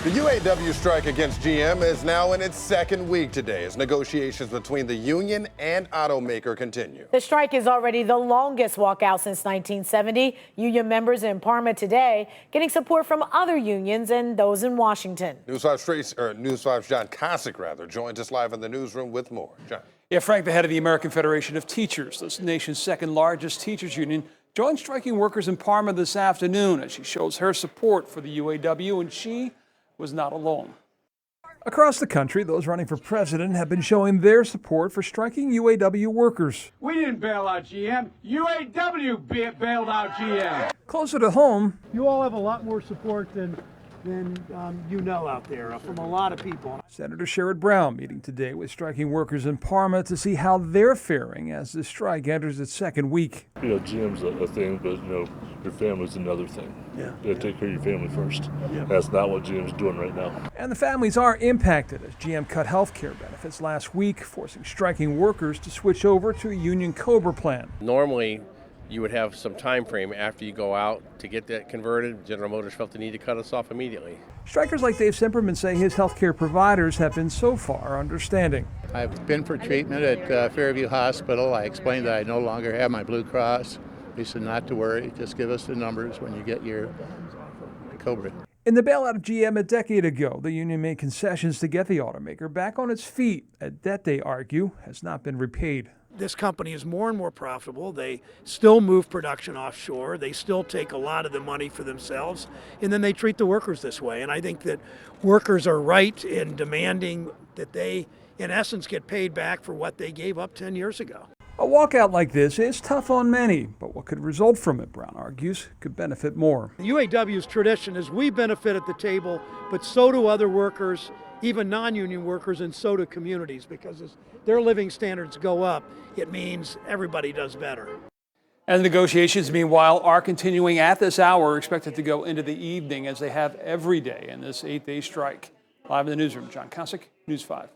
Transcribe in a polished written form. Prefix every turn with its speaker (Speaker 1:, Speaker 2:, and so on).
Speaker 1: The UAW strike against GM is now in its second week today as negotiations between the union and automaker continue.
Speaker 2: The strike is already the longest walkout since 1970. Union members in Parma today getting support from other unions and those in Washington.
Speaker 1: News 5's John Kosick joins us live in the newsroom with more. John.
Speaker 3: Yeah, Frank, the head of the American Federation of Teachers, the nation's second largest teachers union, joined striking workers in Parma this afternoon as she shows her support for the UAW, and she was not alone. Across the country, those running for president have been showing their support for striking UAW workers.
Speaker 4: We didn't bail out GM. UAW bailed out GM.
Speaker 3: Closer to home,
Speaker 5: you all have a lot more support than you know out there from a lot of people.
Speaker 3: Senator Sherrod Brown meeting today with striking workers in Parma to see how they're faring as the strike enters its second week.
Speaker 6: GM's a thing, but your family's another thing.
Speaker 5: Yeah.
Speaker 6: You gotta take care of your family first.
Speaker 5: Yeah.
Speaker 6: That's not what GM's doing right now.
Speaker 3: And the families are impacted as GM cut health care benefits last week, forcing striking workers to switch over to a union COBRA plan.
Speaker 7: Normally, you would have some time frame after you go out to get that converted. General Motors felt the need to cut us off immediately.
Speaker 3: Strikers like Dave Semperman say his healthcare providers have been so far understanding.
Speaker 8: I've been for treatment at Fairview Hospital. I explained that I no longer have my Blue Cross. They said not to worry, just give us the numbers when you get your COBRA.
Speaker 3: In the bailout of GM a decade ago, the union made concessions to get the automaker back on its feet. A debt, they argue, has not been repaid.
Speaker 5: This company is more and more profitable. They still move production offshore. They still take a lot of the money for themselves, and then they treat the workers this way. And I think that workers are right in demanding that they, in essence, get paid back for what they gave up 10 years ago.
Speaker 3: A walkout like this is tough on many, but what could result from it, Brown argues, could benefit more.
Speaker 5: The UAW's tradition is we benefit at the table, but so do other workers, even non-union workers, and so do communities, because as their living standards go up, it means everybody does better.
Speaker 3: And the negotiations, meanwhile, are continuing at this hour, expected to go into the evening as they have every day in this 8-day strike. Live in the newsroom, John Kosick, News 5.